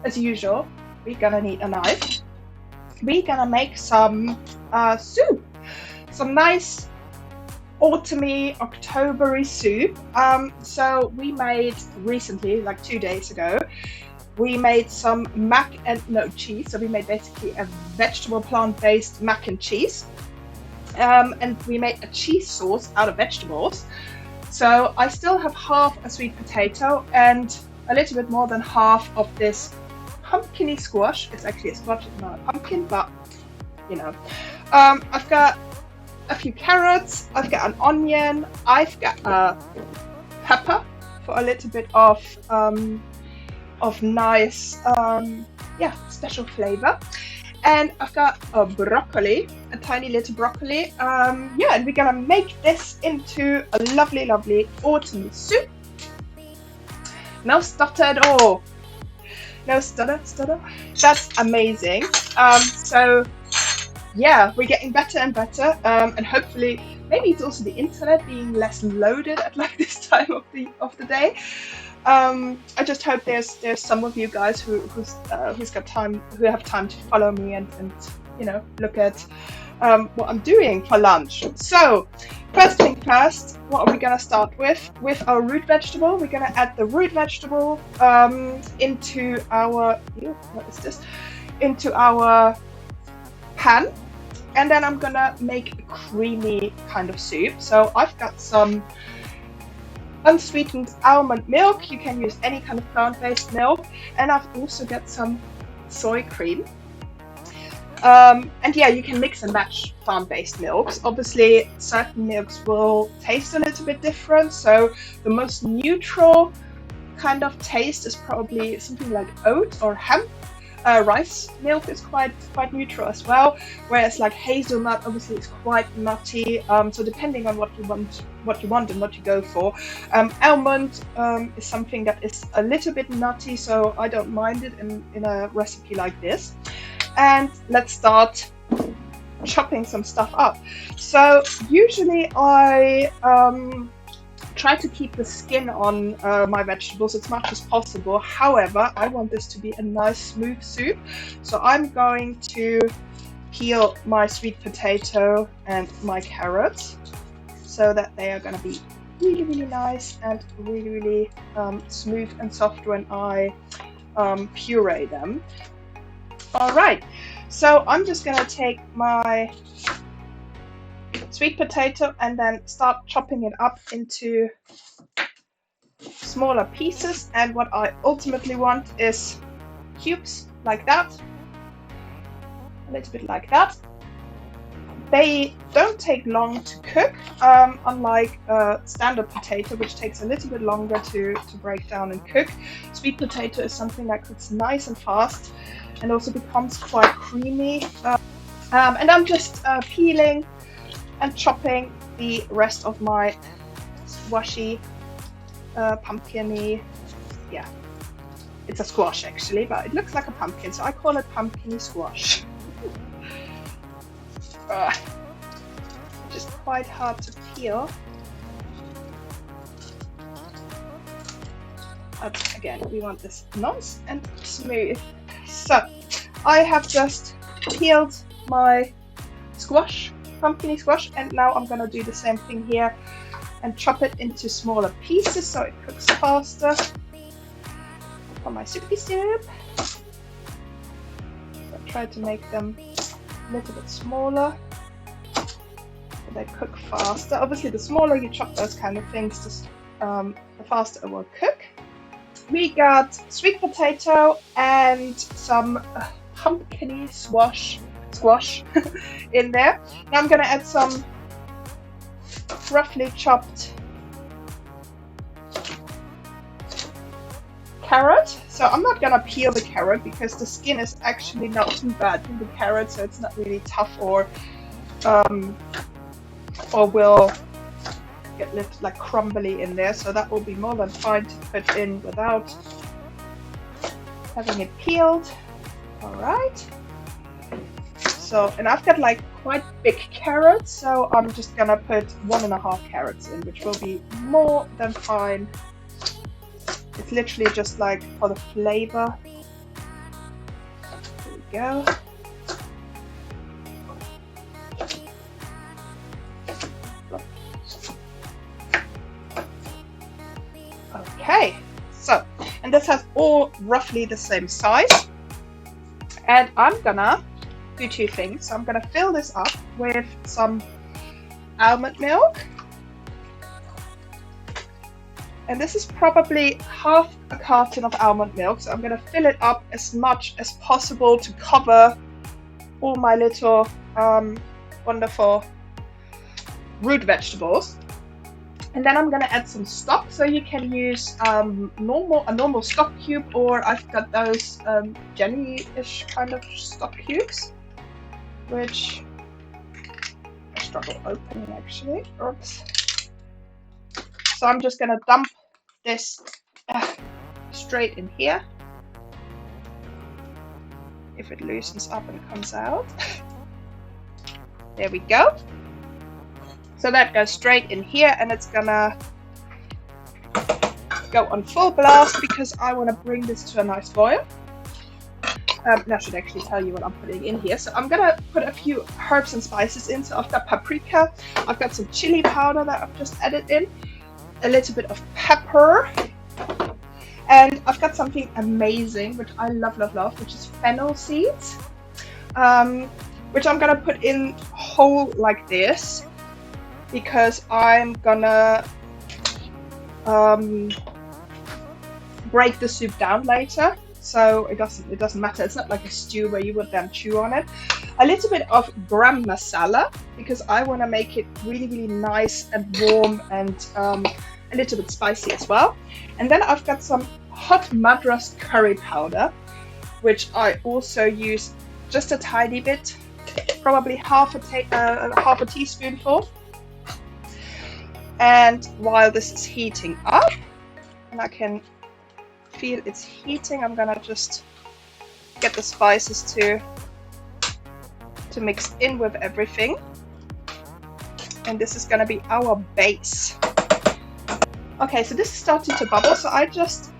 as usual, we're gonna need a knife. We're gonna make some soup, some nice autumny, Octobery soup. So we made recently, like 2 days ago, we made some cheese. So we made basically a vegetable plant-based mac and cheese. And we made a cheese sauce out of vegetables. So I still have half a sweet potato and a little bit more than half of this pumpkiny squash. It's actually a squash, it's not a pumpkin, but you know. I've got a few carrots, I've got an onion, I've got a pepper for a little bit of nice, special flavor. And I've got a broccoli, a tiny little broccoli. And we're gonna make this into a lovely, lovely autumn soup. No stutter at all. No stutter. That's amazing. So yeah, we're getting better and better. And hopefully, maybe it's also the internet being less loaded at like this time of the day. I just hope there's some of you guys who's got time, who have time to follow me and look at what I'm doing for lunch. So first thing first, what are we gonna start with? With our root vegetable, we're gonna add the root vegetable into our pan, and then I'm gonna make a creamy kind of soup. So I've got some unsweetened almond milk. You can use any kind of plant-based milk, and I've also got some soy cream. And yeah, you can mix and match plant-based milks. Obviously, certain milks will taste a little bit different, so the most neutral kind of taste is probably something like oat or hemp. Rice milk is quite neutral as well, whereas like hazelnut obviously is quite nutty. So depending on what you want and what you go for. Almond is something that is a little bit nutty, so I don't mind it in a recipe like this. And let's start chopping some stuff up. So usually I try to keep the skin on my vegetables as much as possible. However, I want this to be a nice smooth soup, so I'm going to peel my sweet potato and my carrots so that they are going to be really, really nice and really, really smooth and soft when I puree them. Alright, so I'm just going to take my sweet potato and then start chopping it up into smaller pieces, and what I ultimately want is cubes like that, a little bit like that. They don't take long to cook, unlike a standard potato, which takes a little bit longer to break down and cook. Sweet potato is something that cooks nice and fast and also becomes quite creamy. And I'm just peeling and chopping the rest of my squashy, pumpkin-y, yeah, it's a squash actually, but it looks like a pumpkin, so I call it pumpkin-y squash. Just quite hard to peel. But again, we want this nice and smooth. So I have just peeled my squash, pumpkin squash, and now I'm gonna do the same thing here and chop it into smaller pieces so it cooks faster for my soupy soup. So I try to make them a little bit smaller so they cook faster. Obviously, the smaller you chop those kind of things, the faster it will cook. We got sweet potato and some pumpkin squash in there. Now I'm gonna add some roughly chopped carrot. So I'm not gonna peel the carrot because the skin is actually not too bad in the carrot, so it's not really tough or will get left like crumbly in there. So that will be more than fine to put in without having it peeled. All right. So, and I've got like quite big carrots, so I'm just gonna put 1.5 carrots in, which will be more than fine. It's literally just like for the flavor go. Okay, so, and this has all roughly the same size. And I'm gonna do two things. So I'm gonna fill this up with some almond milk. And this is probably half a carton of almond milk. So I'm gonna fill it up as much as possible to cover all my little wonderful root vegetables. And then I'm gonna add some stock. So you can use a normal stock cube, or I've got those jelly-ish kind of stock cubes, which I struggle opening actually. Oops. So I'm just gonna dump this straight in here. If it loosens up and comes out. There we go. So that goes straight in here, and it's gonna go on full blast because I want to bring this to a nice boil. Now I should actually tell you what I'm putting in here. So I'm gonna put a few herbs and spices in. So I've got paprika, I've got some chili powder that I've just added in, a little bit of pepper, and I've got something amazing which I love, which is fennel seeds, which I'm gonna put in whole like this, because I'm gonna break the soup down later, so it doesn't matter. It's not like a stew where you would then chew on it. A little bit of garam masala, because I want to make it really nice and warm and a little bit spicy as well. And then I've got some hot Madras curry powder, which I also use just a tiny bit, probably half a teaspoonful. And while this is heating up, and I can feel it's heating, I'm gonna just get the spices to mix in with everything. And this is gonna be our base. Okay, so this is starting to bubble, so I just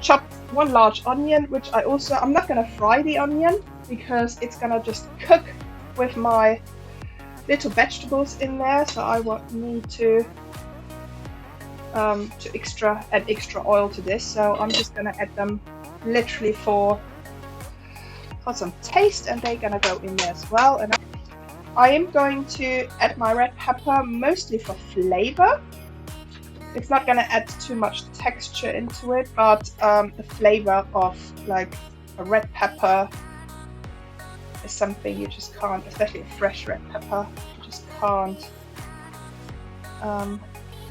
chopped one large onion, which I'm not gonna fry the onion because it's gonna just cook with my little vegetables in there, so I won't need to add extra oil to this. So I'm just gonna add them literally for some taste, and they're gonna go in there as well. And I am going to add my red pepper mostly for flavor. It's not gonna add too much texture into it, but the flavor of like a red pepper is something you just can't, especially a fresh red pepper, you just can't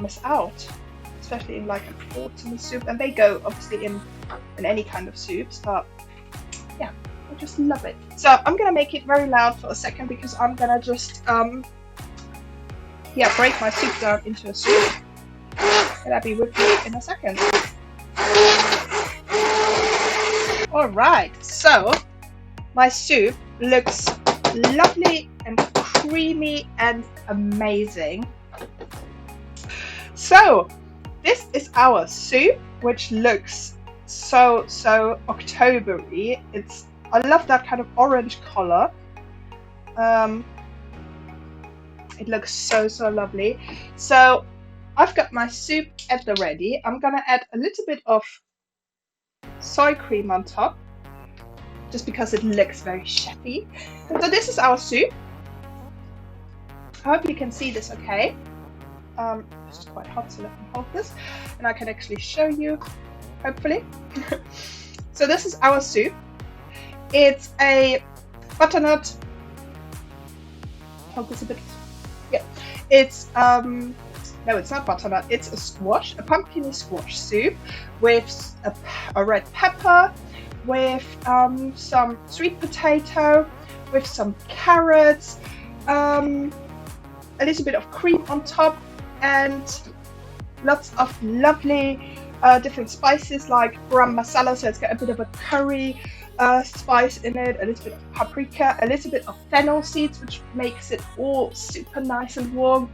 miss out. Especially in like an autumn soup, and they go obviously in any kind of soups, but yeah, I just love it. So I'm gonna make it very loud for a second because I'm gonna just break my soup down into a soup, and I'll be with you in a second. Alright, so my soup looks lovely and creamy and amazing. So this is our soup, which looks so October-y. I love that kind of orange color. It looks so lovely. So I've got my soup at the ready. I'm gonna add a little bit of soy cream on top, just because it looks very chefy. So this is our soup. I hope you can see this okay. It's quite hot, so let me hold this and I can actually show you, hopefully. So this is our soup. It's a butternut, hold this a bit, yeah, it's no, it's not butternut, it's a pumpkin squash soup with a red pepper, with some sweet potato, with some carrots, a little bit of cream on top, and lots of lovely different spices like garam masala, so it's got a bit of a curry spice in it, a little bit of paprika, a little bit of fennel seeds, which makes it all super nice and warm.